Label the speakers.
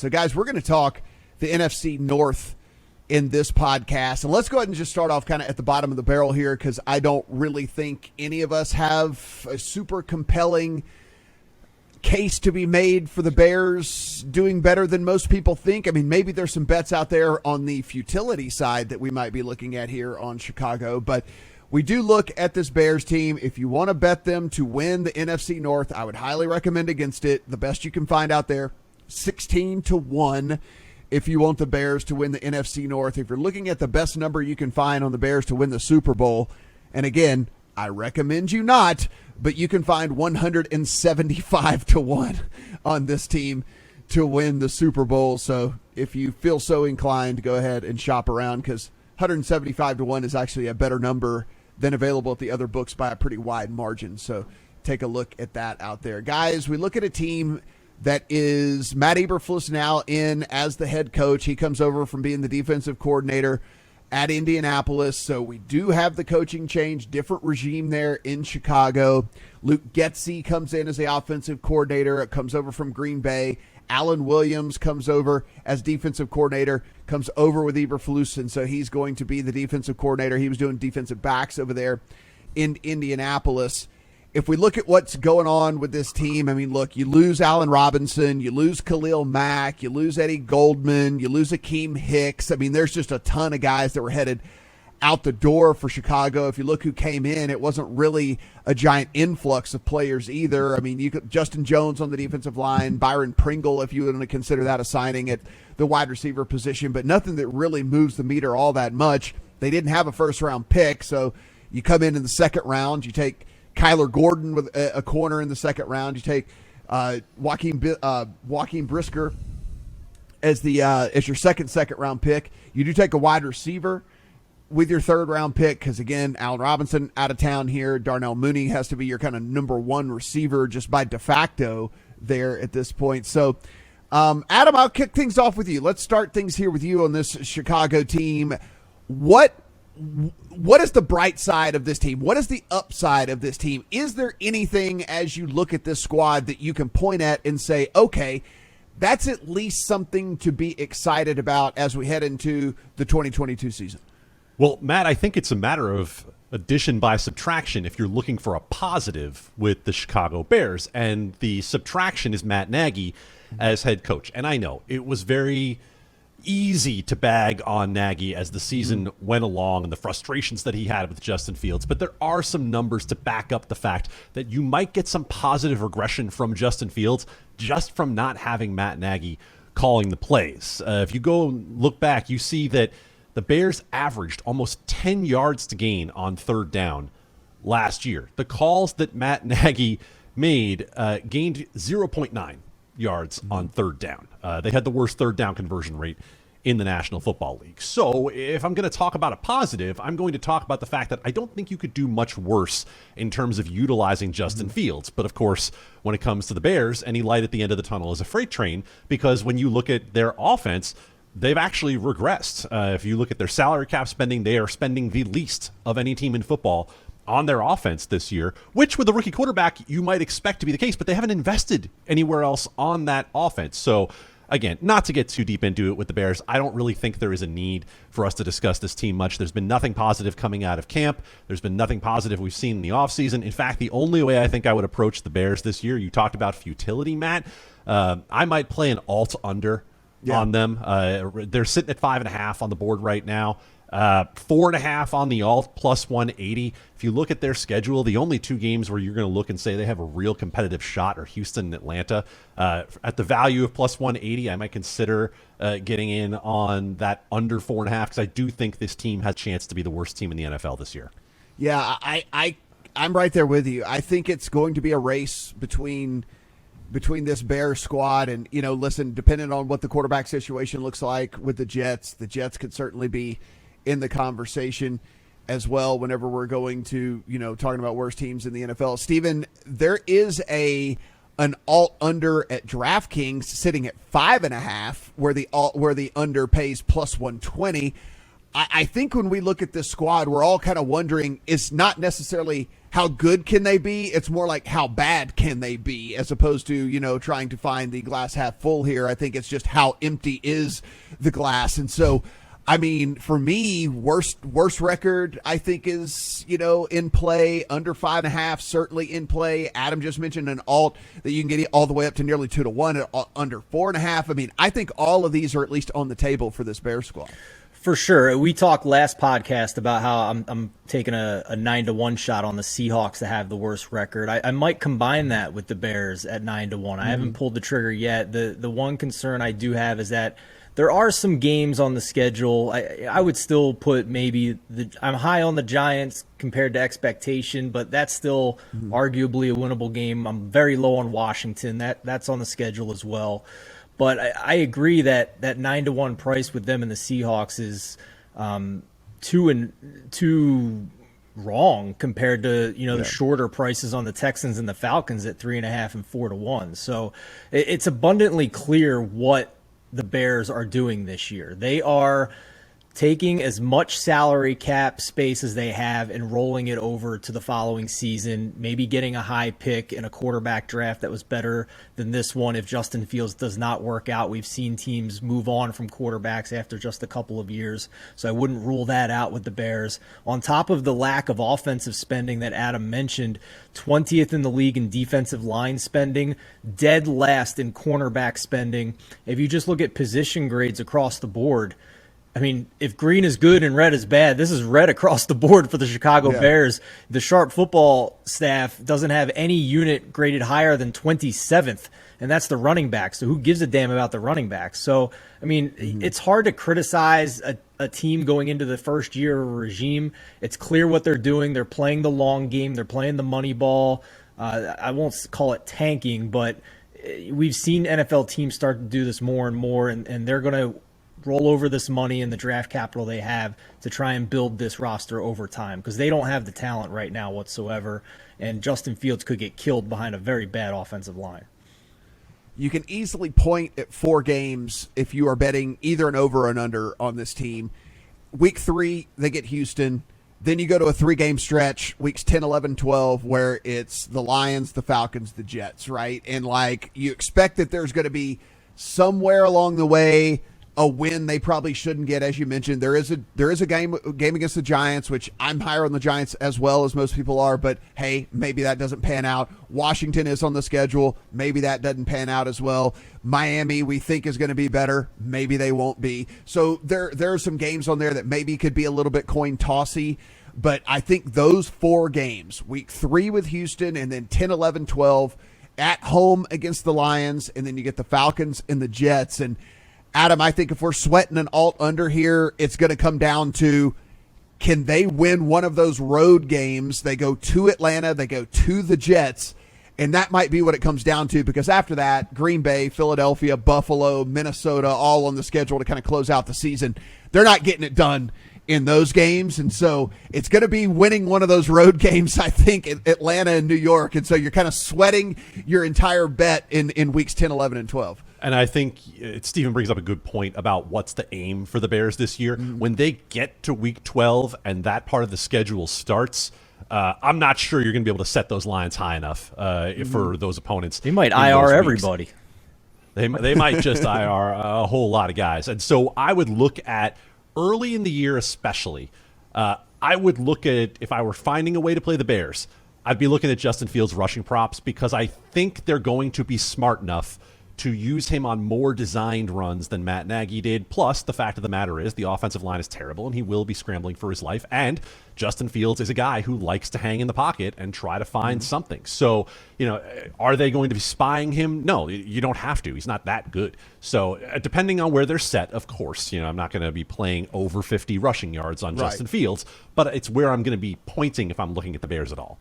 Speaker 1: So, guys, we're going to talk the NFC North in this podcast. And let's go ahead and just start off kind of at the bottom of the barrel here, because I don't really think any of us have a super compelling case to be made for the Bears doing better than most people think. I mean, maybe there's some bets out there on the futility side that we might be looking at here on Chicago, but we do look at this Bears team. If you want to bet them to win the NFC North, I would highly recommend against it. The best you can find out there, 16-1 if you want the Bears to win the NFC North. If you're looking at the best number you can find on the Bears to win the Super Bowl, and again, I recommend you not, but you can find 175-1 on this team to win the Super Bowl. So if you feel so inclined, go ahead and shop around, because 175-1 is actually a better number than available at the other books by a pretty wide margin. So take a look at that out there. Guys, we look at a team that is Matt Eberflus now in as the head coach. He comes over from being the defensive coordinator at Indianapolis. So we do have the coaching change, different regime there in Chicago. Luke Getsy comes in as the offensive coordinator. It comes over from Green Bay. Alan Williams comes over as defensive coordinator, comes over with Eberflus, and so he's going to be the defensive coordinator. He was doing defensive backs over there in Indianapolis. If we look at what's going on with this team, I mean, look, you lose Allen Robinson, you lose Khalil Mack, you lose Eddie Goldman, you lose Akeem Hicks. I mean, there's just a ton of guys that were headed out the door for Chicago. If you look who came in, it wasn't really a giant influx of players either. I mean, you could Justin Jones on the defensive line, Byron Pringle, if you want to consider that a signing at the wide receiver position, but nothing that really moves the meter all that much. They didn't have a first-round pick, so you come in the second round, you take Kyler Gordon with a corner in the second round. You take Joaquin Brisker as your second round pick. You do take a wide receiver with your third round pick, because again, Allen Robinson out of town here. Darnell Mooney has to be your kind of number one receiver just by de facto there at this point. So, Adam, I'll kick things off with you. Let's start things here with you on this Chicago team. What is the bright side of this team? What is the upside of this team? Is there anything as you look at this squad that you can point at and say, okay, that's at least something to be excited about as we head into the 2022 season?
Speaker 2: Well, Matt, I think it's a matter of addition by subtraction if you're looking for a positive with the Chicago Bears. And the subtraction is Matt Nagy as head coach. And I know it was very easy to bag on Nagy as the season went along and the frustrations that he had with Justin Fields, but there are some numbers to back up the fact that you might get some positive regression from Justin Fields just from not having Matt Nagy calling the plays. If you go look back, you see that the Bears averaged almost 10 yards to gain on third down last year. The calls that Matt Nagy made gained 0.9 yards on third down. They had the worst third down conversion rate in the National Football League. So if I'm going to talk about a positive, I'm going to talk about the fact that I don't think you could do much worse in terms of utilizing Justin Fields. But of course, when it comes to the Bears, any light at the end of the tunnel is a freight train, because when you look at their offense, they've actually regressed. If you look at their salary cap spending, they are spending the least of any team in football on their offense this year, which with a rookie quarterback, you might expect to be the case, but they haven't invested anywhere else on that offense. So again, not to get too deep into it with the Bears, I don't really think there is a need for us to discuss this team much. There's been nothing positive coming out of camp. There's been nothing positive we've seen in the offseason. In fact, the only way I think I would approach the Bears this year, you talked about futility, Matt. I might play an alt under on them. They're sitting at 5.5 on the board right now. 4.5 on the alt, plus 180. If you look at their schedule, the only two games where you're going to look and say they have a real competitive shot are Houston and Atlanta. At the value of plus 180, I might consider getting in on that under 4.5, because I do think this team has a chance to be the worst team in the NFL this year.
Speaker 1: Yeah, I'm right there with you. I think it's going to be a race between this Bears squad, and listen, depending on what the quarterback situation looks like with the Jets could certainly be in the conversation as well whenever we're going to, talking about worst teams in the NFL. Stephen, there is an alt under at DraftKings sitting at 5.5 where the under pays plus 120. I think when we look at this squad, we're all kind of wondering, it's not necessarily how good can they be? It's more like how bad can they be, as opposed to, trying to find the glass half full here. I think it's just how empty is the glass. And so, I mean, for me, worst record, I think, is, in play. Under 5.5, certainly in play. Adam just mentioned an alt that you can get all the way up to nearly 2-1 at under 4.5. I mean, I think all of these are at least on the table for this Bears squad.
Speaker 3: For sure. We talked last podcast about how I'm taking a 9-1 shot on the Seahawks to have the worst record. I might combine that with the Bears at 9-1. I haven't pulled the trigger yet. The one concern I do have is that there are some games on the schedule. I would still put I'm high on the Giants compared to expectation, but that's still arguably a winnable game. I'm very low on Washington. That's on the schedule as well. But I agree that 9-1 price with them and the Seahawks is too wrong compared to the shorter prices on the Texans and the Falcons at 3.5 and 4-1. So it's abundantly clear what the Bears are doing this year. They are taking as much salary cap space as they have and rolling it over to the following season, maybe getting a high pick in a quarterback draft that was better than this one if Justin Fields does not work out. We've seen teams move on from quarterbacks after just a couple of years, so I wouldn't rule that out with the Bears. On top of the lack of offensive spending that Adam mentioned, 20th in the league in defensive line spending, dead last in cornerback spending. If you just look at position grades across the board, I mean, if green is good and red is bad, this is red across the board for the Chicago Bears. The Sharp football staff doesn't have any unit graded higher than 27th, and that's the running back. So who gives a damn about the running back? So, I mean, it's hard to criticize a team going into the first year of a regime. It's clear what they're doing. They're playing the long game. They're playing the money ball. I won't call it tanking, but we've seen NFL teams start to do this more and more, and they're going to roll over this money and the draft capital they have to try and build this roster over time, because they don't have the talent right now whatsoever, and Justin Fields could get killed behind a very bad offensive line.
Speaker 1: You can easily point at 4 games if you are betting either an over or an under on this team. Week 3, they get Houston. Then you go to a 3-game stretch, weeks 10, 11, 12, where it's the Lions, the Falcons, the Jets, right? And, you expect that there's going to be somewhere along the way a win they probably shouldn't get. As you mentioned, there is a game against the Giants, which I'm higher on the Giants as well as most people are, but hey, maybe that doesn't pan out. Washington is on the schedule. Maybe that doesn't pan out as well. Miami, we think, is going to be better. Maybe they won't be. So there are some games on there that maybe could be a little bit coin tossy, but I think those 4 games, week 3 with Houston, and then 10, 11, 12 at home against the Lions, and then you get the Falcons and the Jets. And Adam, I think if we're sweating an alt under here, it's going to come down to, can they win one of those road games? They go to Atlanta, they go to the Jets, and that might be what it comes down to, because after that, Green Bay, Philadelphia, Buffalo, Minnesota, all on the schedule to kind of close out the season. They're not getting it done in those games, and so it's going to be winning one of those road games, I think, in Atlanta and New York, and so you're kind of sweating your entire bet in weeks 10, 11, and 12.
Speaker 2: And I think Stephen brings up a good point about what's the aim for the Bears this year. When they get to week 12 and that part of the schedule starts, I'm not sure you're going to be able to set those lines high enough for those opponents.
Speaker 3: They might IR everybody.
Speaker 2: They might just IR a whole lot of guys. And so I would look at early in the year especially, I would look at, if I were finding a way to play the Bears, I'd be looking at Justin Fields rushing props, because I think they're going to be smart enough to use him on more designed runs than Matt Nagy did. Plus, the fact of the matter is the offensive line is terrible, and he will be scrambling for his life. And Justin Fields is a guy who likes to hang in the pocket and try to find something. So, are they going to be spying him? No, you don't have to. He's not that good. So, depending on where they're set, of course, I'm not going to be playing over 50 rushing yards on Justin Fields, but it's where I'm going to be pointing if I'm looking at the Bears at all.